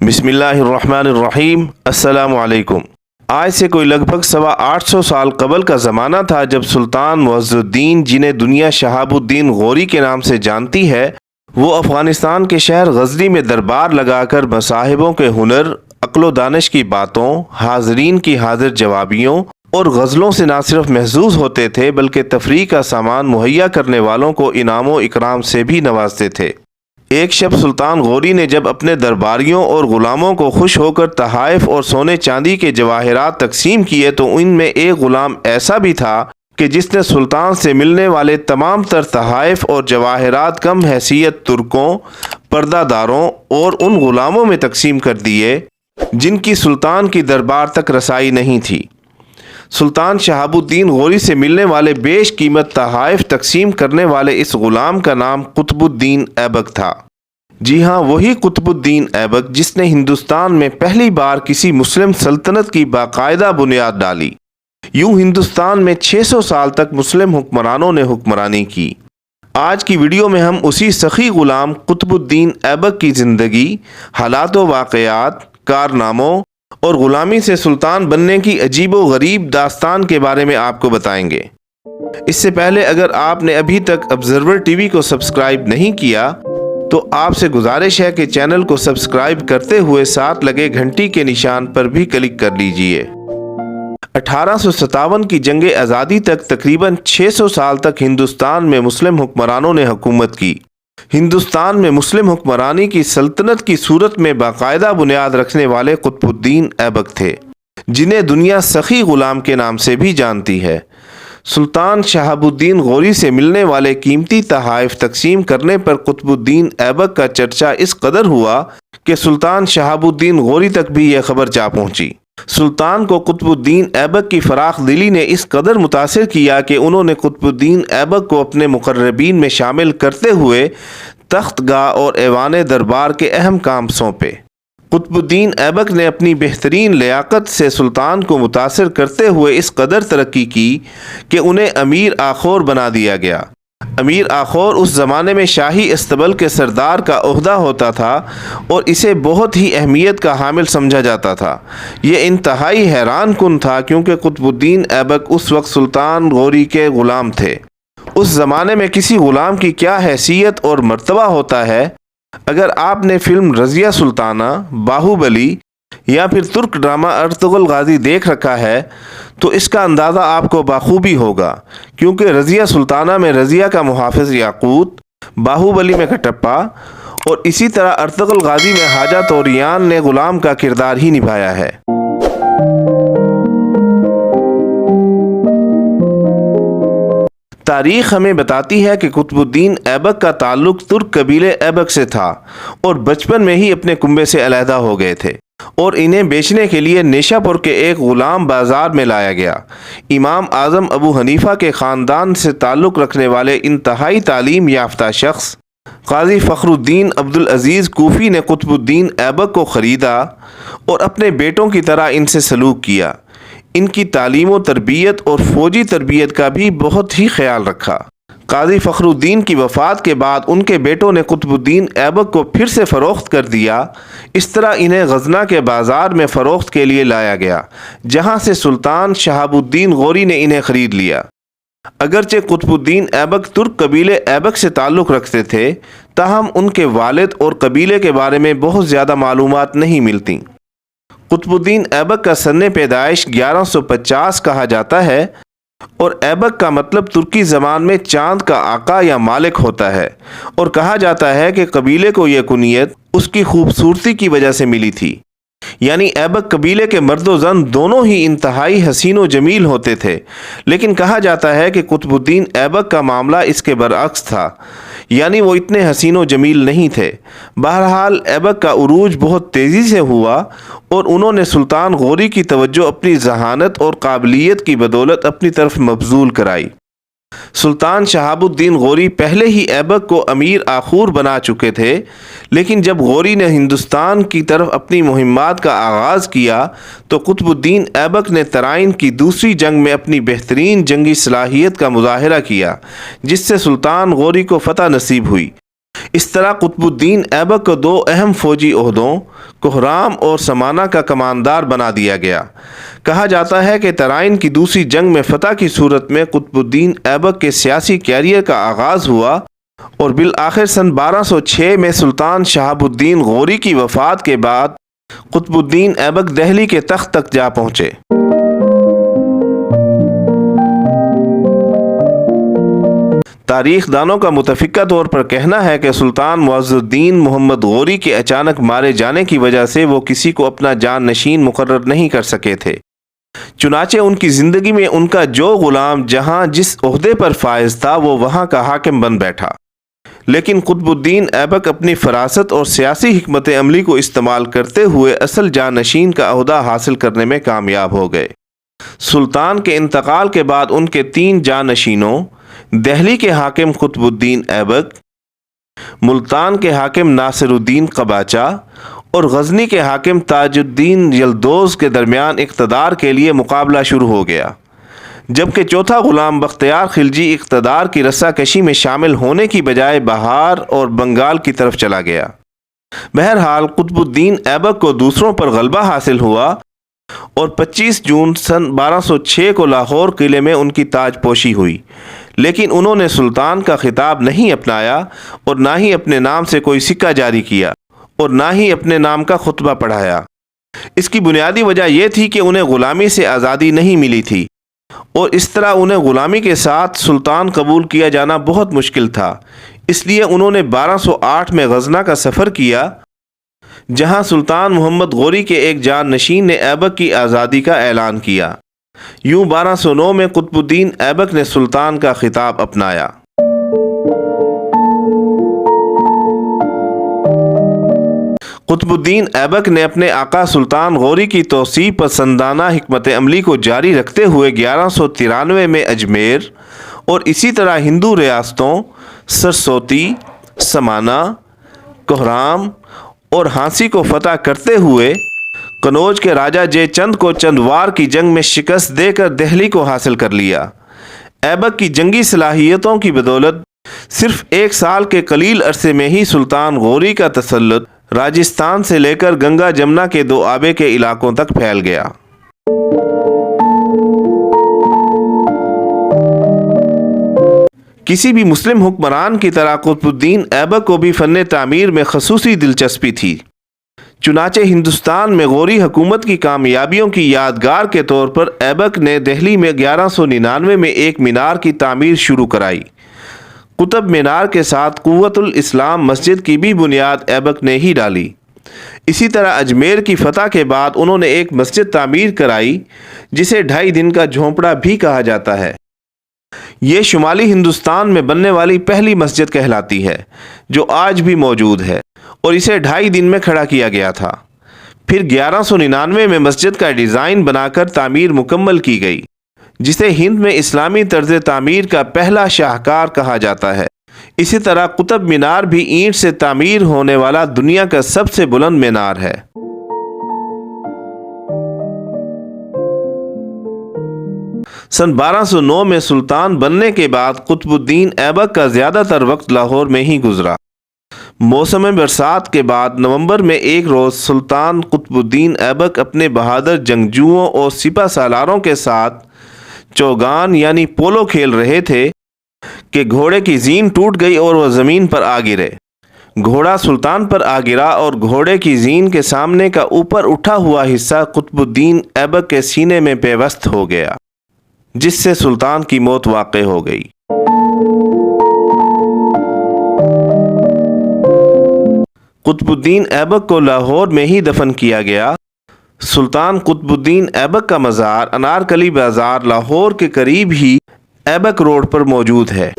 बिस्मिल्लाहिर्रहमानिर्रहीम। अस्सलामु अलैकुम। आज से कोई लगभग 850 साल कबल का ज़माना था जब सुल्तान मुअज़्ज़ुद्दीन, जिन्हें दुनिया शहाबुद्दीन गौरी के नाम से जानती है, वो अफ़गानिस्तान के शहर गजनी में दरबार लगाकर मसाहिबों के हुनर, अक्ल दानिश की बातों, हाज़रीन की हाजिर जवाबियों और गज़लों से ना सिर्फ महजूज होते थे बल्कि तफरीह का सामान मुहैया करने वालों को इनामो इकराम से भी नवाजते थे। एक शब सुल्तान गौरी ने जब अपने दरबारियों और ग़ुलामों को खुश होकर तहाइफ और सोने चांदी के जवाहरात तकसीम किए तो इनमें एक ग़ुलाम ऐसा भी था कि जिसने सुल्तान से मिलने वाले तमाम तर तहाइफ और जवाहरात कम हैसियत तुर्कों, पर्दादारों और उन ग़ुलामों में तकसीम कर दिए जिनकी सुल्तान की दरबार तक रसाई नहीं थी। सुल्तान शहाबुद्दीन गौरी से मिलने वाले बेश कीमत तहाइफ तकसीम करने वाले इस ग़ुलाम का नाम कुतुबुद्दीन ऐबक था। जी हाँ, वही कुतुबुद्दीन ऐबक जिसने हिंदुस्तान में पहली बार किसी मुस्लिम सल्तनत की बाकायदा बुनियाद डाली। यूं हिंदुस्तान में 600 साल तक मुस्लिम हुक्मरानों ने हुक्मरानी की। आज की वीडियो में हम उसी सखी ग़ुलाम कुतुबुद्दीन ऐबक की ज़िंदगी, हालात व वाक़यात, कारनामों और ग़ुलामी से सुल्तान बनने की अजीब व गरीब दास्तान के बारे में आपको बताएंगे। इससे पहले अगर आपने अभी तक ऑब्जर्वर टीवी को सब्सक्राइब नहीं किया तो आपसे गुजारिश है कि चैनल को सब्सक्राइब करते हुए साथ लगे घंटी के निशान पर भी क्लिक कर लीजिए। 1857 की जंग आज़ादी तक तकरीबन 600 साल तक हिंदुस्तान में मुस्लिम हुक्मरानों ने हुकूमत की। हिंदुस्तान में मुस्लिम हुक्मरानी की सल्तनत की सूरत में बाकायदा बुनियाद रखने वाले कुतुबुद्दीन ऐबक थे, जिन्हें दुनिया सखी ग़ुलाम के नाम से भी जानती है। सुल्तान शहाबुद्दीन गौरी से मिलने वाले कीमती तहाइफ तकसीम करने पर कुतुबुद्दीन ऐबक का चर्चा इस कदर हुआ कि सुल्तान शहाबुद्दीन गौरी तक भी यह खबर जा पहुंची। सुल्तान को कुतुबुद्दीन ऐबक की फराख दिली ने इस कदर मुतासिर किया कि उन्होंने कुतुबुद्दीन ऐबक को अपने मुकर्रबीन में शामिल करते हुए तख्तगाह और ऐवान दरबार के अहम काम सौंपे। कुतुबुद्दीन ऐबक ने अपनी बेहतरीन लियाकत से सुल्तान को मुतासिर करते हुए इस कदर तरक्की की कि उन्हें अमीर आखोर बना दिया गया। अमीर आखोर उस ज़माने में शाही अस्तबल के सरदार का ओहदा होता था और इसे बहुत ही अहमियत का हामिल समझा जाता था। ये इंतहाई हैरान कुन था क्योंकि कुतुबुद्दीन ऐबक उस वक्त सुल्तान गौरी के ग़ुलाम थे। उस ज़माने में किसी ग़ुलाम की क्या हैसियत और मर्तबा होता है, अगर आपने फ़िल्म रज़िया सुल्ताना, बाहुबली या फिर तुर्क ड्रामा अर्तुगरुल गाज़ी देख रखा है तो इसका अंदाज़ा आपको बाखूबी होगा, क्योंकि रज़िया सुल्ताना में रज़िया का मुहाफ़िज़ याकूत, बाहुबली में कटप्पा और इसी तरह अर्तुगरुल गाज़ी में हाजा तोरियान ने ग़ुलाम का किरदार ही निभाया है। तारीख़ हमें बताती है कि कुतुबुद्दीन ऐबक का ताल्लुक़ तुर्क कबीले ऐबक से था और बचपन में ही अपने कुंबे से अलहदा हो गए थे और इन्हें बेचने के लिए निशापुर के एक ग़ुलाम बाज़ार में लाया गया। इमाम आज़म अबू हनीफ़ा के ख़ानदान से ताल्लुक़ रखने वाले इंतहाई तालीम याफ्ता शख्स क़ाज़ी फ़खरुद्दीन अब्दुल अज़ीज़ कूफ़ी ने कुतुबुद्दीन ऐबक को ख़रीदा और अपने बेटों की तरह इनसे सलूक किया। इनकी तालीम व तरबियत और फ़ौजी तरबियत का भी बहुत ही ख्याल रखा। क़ाज़ी फ़खरुद्दीन की वफ़ात के बाद उनके बेटों ने कुतुबुद्दीन ऐबक को फिर से फ़रोख्त कर दिया। इस तरह इन्हें गजना के बाज़ार में फ़रोख्त के लिए लाया गया, जहाँ से सुल्तान शहाबुद्दीन गौरी ने इन्हें ख़रीद लिया। अगरचे कुतुबुद्दीन ऐबक तुर्क कबीले ऐबक से ताल्लुक़ रखते थे, ताहम उनके वालिद और कबीले के बारे में बहुत ज़्यादा मालूमात नहीं मिलती। कुतुबुद्दीन ऐबक का सन्ने पैदाइश 1150 कहा जाता है और ऐबक का मतलब तुर्की ज़बान में चांद का आका या मालिक होता है और कहा जाता है कि कबीले को यह कुनियत उसकी खूबसूरती की वजह से मिली थी। यानी ऐबक कबीले के मर्द व ज़न दोनों ही इंतहाई हसीन व जमील होते थे, लेकिन कहा जाता है कि कुतुबुद्दीन ऐबक का मामला इसके बरअक्स था, यानी वो इतने हसीन व जमील नहीं थे। बहरहाल ऐबक का उरूज बहुत तेज़ी से हुआ और उन्होंने सुल्तान गौरी की तवज्जो अपनी जहानत और काबिलियत की बदौलत अपनी तरफ मबजूल कराई। सुल्तान शहाबुद्दीन गौरी पहले ही ऐबक को अमीर आखूर बना चुके थे, लेकिन जब गौरी ने हिंदुस्तान की तरफ अपनी मुहिम्मात का आगाज़ किया तो कुतुबुद्दीन ऐबक ने तराइन की दूसरी जंग में अपनी बेहतरीन जंगी सलाहियत का मुजाहरा किया, जिससे सुल्तान गौरी को फ़तह नसीब हुई। اس طرح قطب الدین ایبک کو 2 اہم فوجی عہدوں کوہرام اور سمانہ کا کماندار بنا دیا گیا۔ کہا جاتا ہے کہ ترائن کی دوسری جنگ میں فتح کی صورت میں قطب الدین ایبک کے سیاسی کیریئر کا آغاز ہوا اور بالآخر سن 1206 میں سلطان شہاب الدین غوری کی وفات کے بعد قطب الدین ایبک دہلی کے تخت تک جا پہنچے۔ تاریخ دانوں کا متفقہ طور پر کہنا ہے کہ سلطان معز الدین محمد غوری کے اچانک مارے جانے کی وجہ سے وہ کسی کو اپنا جان نشین مقرر نہیں کر سکے تھے، چنانچہ ان کی زندگی میں ان کا جو غلام جہاں جس عہدے پر فائز تھا وہ وہاں کا حاکم بن بیٹھا۔ لیکن قطب الدین ایبک اپنی فراست اور سیاسی حکمت عملی کو استعمال کرتے ہوئے اصل جانشین کا عہدہ حاصل کرنے میں کامیاب ہو گئے۔ سلطان کے انتقال کے بعد ان کے 3 جانشینوں، دہلی کے حاکم قطب الدین ایبک، ملتان کے حاکم ناصر الدین قباچہ اور غزنی کے حاکم تاج الدین یلدوز کے درمیان اقتدار کے لیے مقابلہ شروع ہو گیا، جبکہ چوتھا غلام بختیار خلجی اقتدار کی رسا کشی میں شامل ہونے کی بجائے بہار اور بنگال کی طرف چلا گیا۔ بہرحال قطب الدین ایبک کو دوسروں پر غلبہ حاصل ہوا اور 25 جون سن 1206 کو لاہور قلعے میں ان کی تاج پوشی ہوئی، لیکن انہوں نے سلطان کا خطاب نہیں اپنایا اور نہ ہی اپنے نام سے کوئی سکہ جاری کیا اور نہ ہی اپنے نام کا خطبہ پڑھایا۔ اس کی بنیادی وجہ یہ تھی کہ انہیں غلامی سے آزادی نہیں ملی تھی اور اس طرح انہیں غلامی کے ساتھ سلطان قبول کیا جانا بہت مشکل تھا۔ اس لیے انہوں نے 1208 میں غزنہ کا سفر کیا، جہاں سلطان محمد غوری کے ایک جانشین نے ایبک کی آزادی کا اعلان کیا۔ یوں 1209 میں قطب الدین ایبک نے سلطان کا خطاب اپنایا۔ قطب الدین ایبک نے اپنے آقا سلطان غوری کی توسیع پسندانہ حکمت عملی کو جاری رکھتے ہوئے 1193 میں اجمیر اور اسی طرح ہندو ریاستوں سرسوتی، سمانہ، کوہرام اور ہانسی کو فتح کرتے ہوئے قنوج کے راجہ جے چند کو چندوار کی جنگ میں شکست دے کر دہلی کو حاصل کر لیا۔ ایبک کی جنگی صلاحیتوں کی بدولت صرف 1 سال کے قلیل عرصے میں ہی سلطان غوری کا تسلط راجستھان سے لے کر گنگا جمنا کے دوآبے کے علاقوں تک پھیل گیا۔ کسی بھی مسلم حکمران کی طرح قطب الدین ایبک کو بھی فن تعمیر میں خصوصی دلچسپی تھی، چنانچہ ہندوستان میں غوری حکومت کی کامیابیوں کی یادگار کے طور پر ایبک نے دہلی میں 1199 میں ایک مینار کی تعمیر شروع کرائی۔ قطب مینار کے ساتھ قوت الاسلام مسجد کی بھی بنیاد ایبک نے ہی ڈالی۔ اسی طرح اجمیر کی فتح کے بعد انہوں نے ایک مسجد تعمیر کرائی جسے 2.5 دن کا جھونپڑا بھی کہا جاتا ہے۔ یہ شمالی ہندوستان میں بننے والی پہلی مسجد کہلاتی ہے جو آج بھی موجود ہے اور اسے 2.5 دن میں کھڑا کیا گیا تھا۔ پھر 1199 میں مسجد کا ڈیزائن بنا کر تعمیر مکمل کی گئی، جسے ہند میں اسلامی طرز تعمیر کا پہلا شاہکار کہا جاتا ہے۔ اسی طرح قطب مینار بھی اینٹ سے تعمیر ہونے والا دنیا کا سب سے بلند مینار ہے۔ سن 1209 میں سلطان بننے کے بعد قطب الدین ایبک کا زیادہ تر وقت لاہور میں ہی گزرا۔ موسم برسات کے بعد نومبر میں ایک روز سلطان قطب الدین ایبک اپنے بہادر جنگجوؤں اور سپہ سالاروں کے ساتھ چوگان یعنی پولو کھیل رہے تھے کہ گھوڑے کی زین ٹوٹ گئی اور وہ زمین پر آ گرے۔ گھوڑا سلطان پر آ گرا اور گھوڑے کی زین کے سامنے کا اوپر اٹھا ہوا حصہ قطب الدین ایبک کے سینے میں پیوست ہو گیا، جس سے سلطان کی موت واقع ہو گئی۔ قطب الدین ایبک کو لاہور میں ہی دفن کیا گیا۔ سلطان قطب الدین ایبک کا مزار انارکلی بازار لاہور کے قریب ہی ایبک روڈ پر موجود ہے،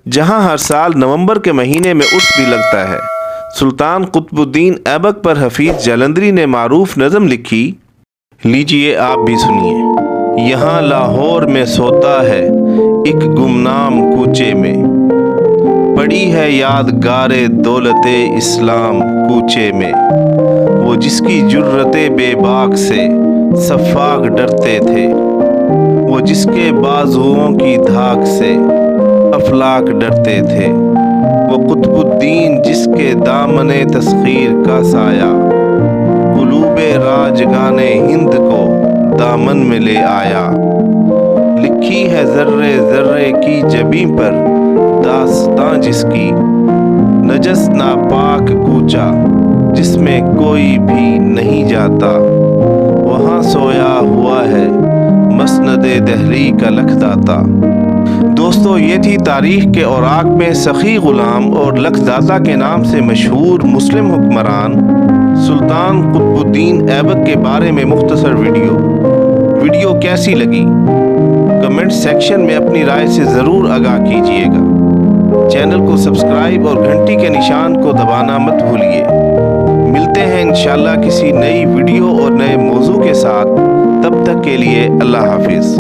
جہاں ہر سال نومبر کے مہینے میں عرس بھی لگتا ہے۔ سلطان قطب الدین ایبک پر حفیظ جلندری نے معروف نظم لکھی، لیجئے آپ بھی سنیے۔ یہاں لاہور میں سوتا ہے ایک گمنام کوچے میں، پڑی ہے یادگار دولت اسلام کوچے میں، وہ جس کی جرت بے باک سے سفاک ڈرتے تھے، وہ جس کے بازوؤں کی دھاک سے افلاک ڈرتے تھے، وہ قطب الدین جس کے دامن تسخیر کا سایہ قلوب راجگان ہند کو دامن میں لے آیا۔ لکھی ہے ذرے ذرے کی جبیں پر داستاں جس کی، نجس ناپاک کوچا جس میں کوئی بھی نہیں جاتا، وہاں سویا ہوا ہے مسند دہلی کا لکھ داتا۔ دوستو، یہ تھی تاریخ کے اوراق میں سخی غلام اور لکھ داتا کے نام سے مشہور مسلم حکمران سلطان قطب الدین ایبک کے بارے میں مختصر ویڈیو کیسی لگی؟ کمنٹ سیکشن میں اپنی رائے سے ضرور آگاہ کیجیے گا۔ چینل کو سبسکرائب اور گھنٹی کے نشان کو دبانا مت بھولیے۔ ملتے ہیں انشاءاللہ کسی نئی ویڈیو اور نئے موضوع کے ساتھ، تب تک کے لیے اللہ حافظ۔